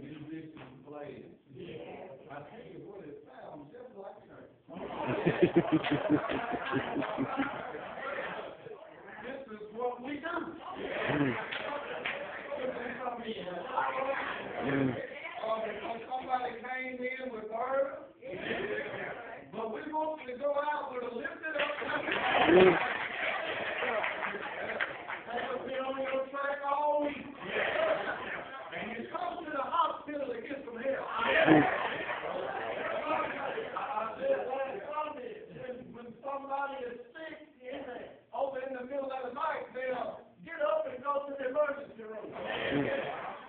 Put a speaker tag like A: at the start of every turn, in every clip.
A: Musicians playing. I tell you what, it sounds just like church. This is what we do. Somebody came in with burdens, but we want you to go out with a lifted up hand. That'll be on your track all week. And you come to the hospital to get some help. I said last Sunday, when somebody is sick, over in the middle of the night, they'll get up and go to the emergency room.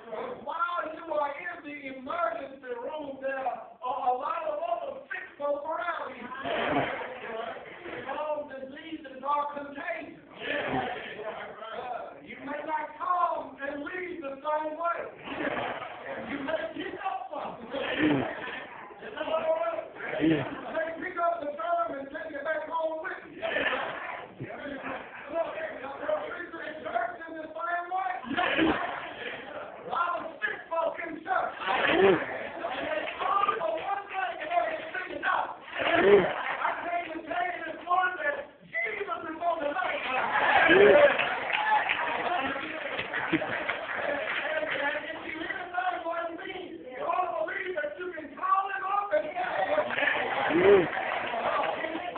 A: But while you are in the emergency room, there are a lot of other sick folk around you. All diseases are contagious. You may not come and leave the same way. You may pick up something. Is that all right? You may pick up the germ and take it back home with you. Look, in church in the same way. A lot of sick folk in church. They come for one thing and they sing it out. I came to tell you this morning that Jesus is on the night. And if you hear that one thing, you ought to believe that you can call him up and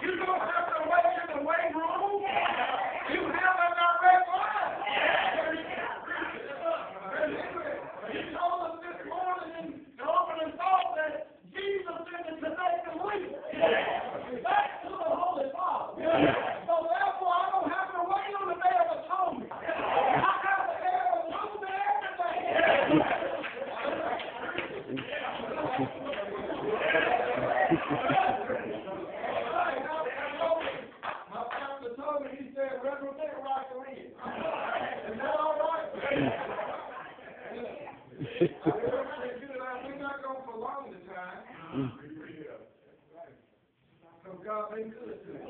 A: you don't have to wait in the waiting room. You have a direct line. He told us this morning in the opening thought that Jesus didn't connect the week back to the Holy Father. So therefore, I don't have to wait on the Day of Atonement. I have the Day of Atonement every day. My pastor told me, he said, Reverend, take a right to read. Is that all right? We're not going to prolong the time. Because God been good to us.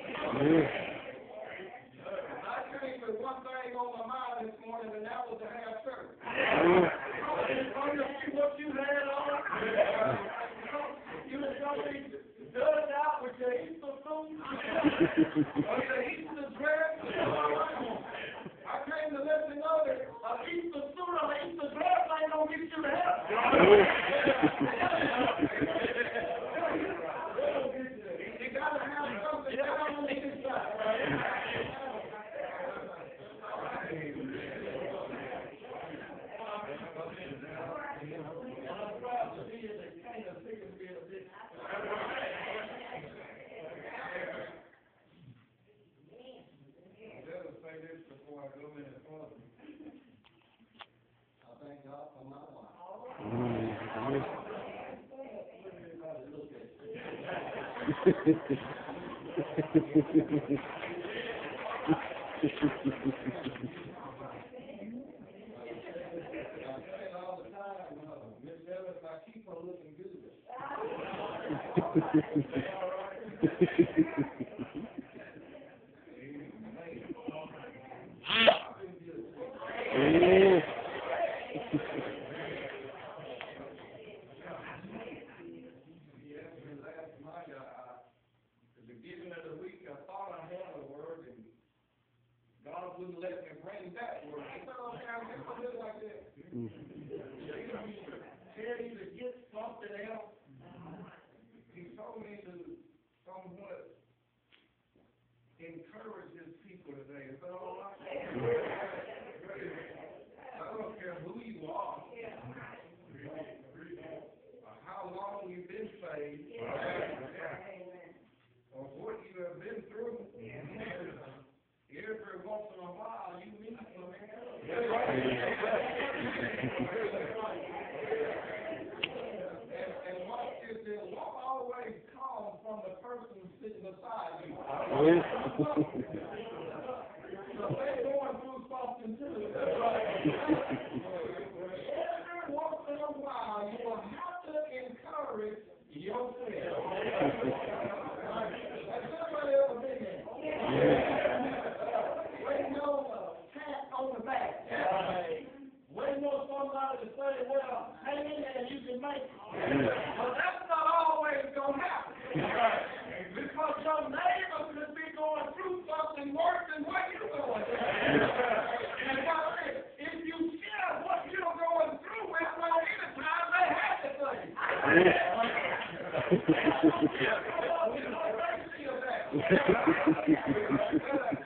A: I came with one thing on my mind this morning, and that was to have church. What you had on, you was going to be dug out with your Easter suit, or your Easter dress. I came to let you know that an Easter suit or an Easter dress ain't going to get you to heaven. You got to have something down on the inside. Before I go any further, I thank God for my life. All the time, Miss Ellis, I keep her looking good. God wouldn't let me bring that word. I said, okay, I'm just a little like that. Tell you to get something else. He told me to somewhat encourage his people today. Is that all right? I don't care who you are, or how long you've been saved, or what you have been through. Every once in a while, you need some help. And what is it? What always comes from the person sitting beside you? So they're going through something too. Every once in a while, you will have to encourage yourself. Has somebody ever been there? On the back. But that's not always going to happen. Because your neighbor could be going through something worse than what you're going through. And if you share what you're going through with them, anytime they have to say.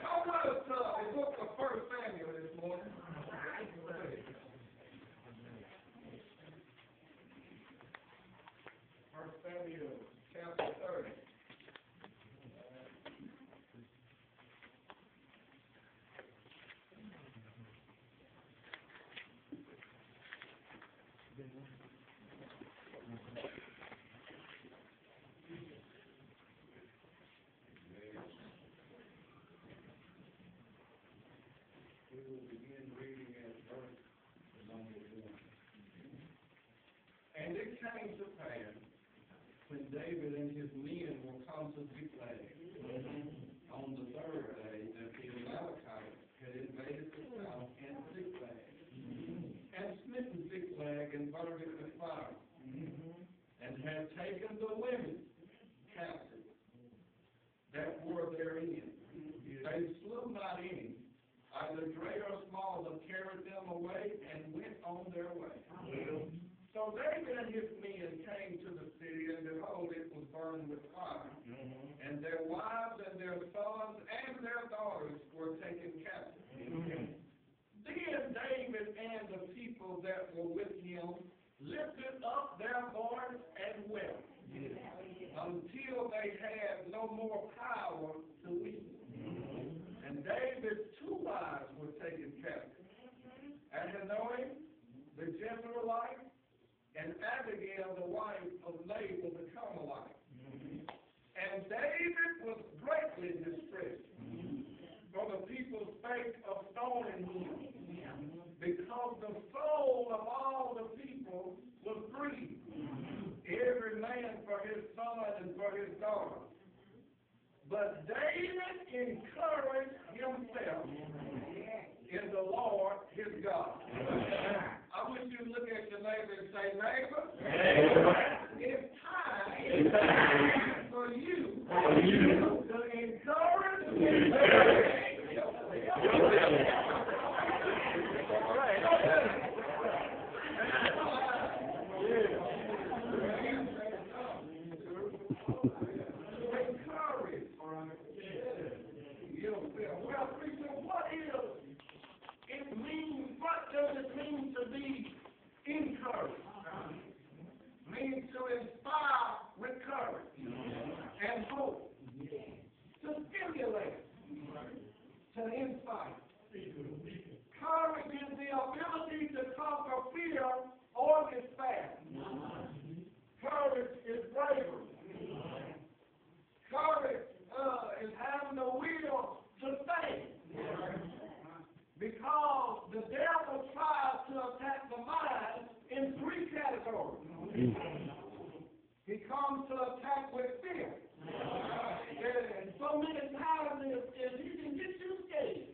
A: Come with us to the book of 1 Samuel this morning. 1 Samuel chapter 30. We will begin reading at verse number 1. And it came to pass, when David and his men were come to Ziklag, on the third day, that the Amalekites had invaded the south and Ziklag, and smitten Ziklag and burned it with fire, and had taken the women captive that were therein. They slew not any, either great or small, but carried them away and went on their way. So David and his men came to the city, and behold, it was burned with fire. And their wives and their sons and their daughters were taken captive. Then David and the people that were with him lifted up their voice and wept, until they had no more power to weep. And David's two wives were taken captive, Ahinoam, the Jezreelite, and Abigail, the wife of Nabal the Carmelite. And David was greatly distressed, for the people spake of stoning him, because the soul of all the people was grieved, every man for his son and for his daughter. But David encouraged himself in the Lord his God. I wish you to look at your neighbor and say, neighbor, it's time for you to encourage yourself. What does it mean to be encouraged? Means to inspire with courage and hope, to stimulate, to inspire. Courage is the ability to conquer fear or despair. Courage is bravery. Courage is having the will to stay. Because the devil tries to attack the mind in 3 categories. He comes to attack with fear. And so many times he can get you scared.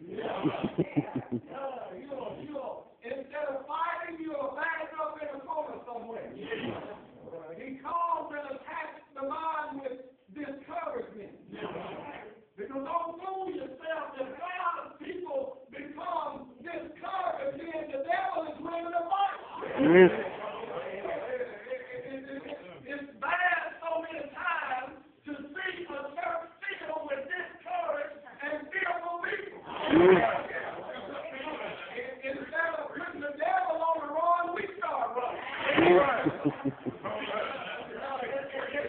A: Instead of fighting, you'll back up in a corner somewhere. He comes and attacks the mind with discouragement. Because don't fool yourself, if God's people become discouraged, then the devil is winning the fight. It's bad so many times to see a church filled with discouraged and fearful people. Instead of putting the devil on the run, we start running.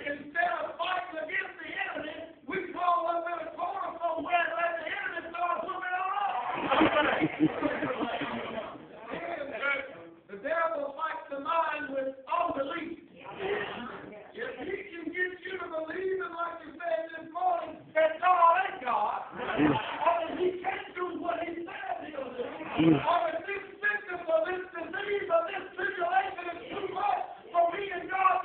A: Instead of fighting against the enemy, we crawl up in a corner somewhere and let the enemy start whooping on us. The devil fights the mind with unbelief. If he can get you to believe in, like you said this morning, that God ain't God, or that he can't do what he said he'll do, or that this sickness or this disease or this tribulation is too much for me and God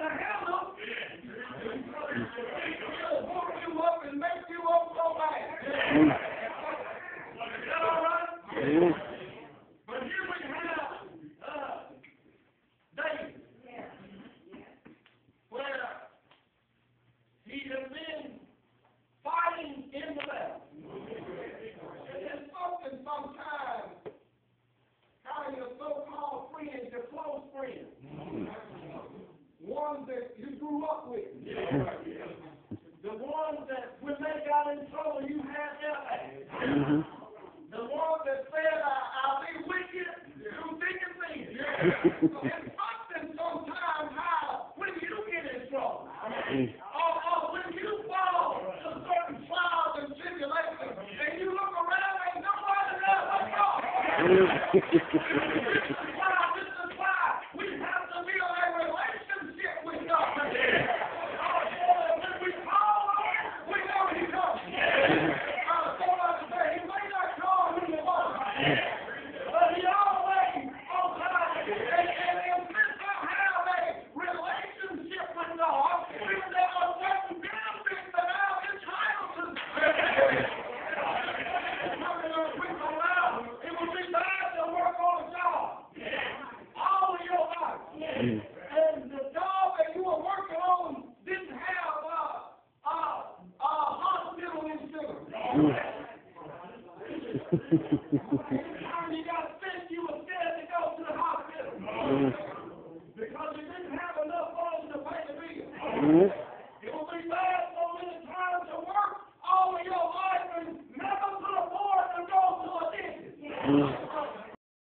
A: friends. Ones that you grew up with. The ones that when they got in trouble, you had their back. The ones that said, I'll be with you through thick and thin. It's something sometimes how when you get in trouble, or when you fall to certain trials and tribulations, and you look around and nobody there but God. This is why we have to build a relationship with God. When we call on him, we know he comes. Somebody say, he may not call when you want him, but he always on time. And if we don't have a relationship with God, then there are certain benefits that are entitled to. It would be bad to work on a job all of your life. And the job that you were working on didn't have hospital insurance. Anytime you got sick, you were scared to go to the hospital because you didn't have enough money to pay the bill. It will be bad so many times to work all of your life and never could afford to go to a dentist.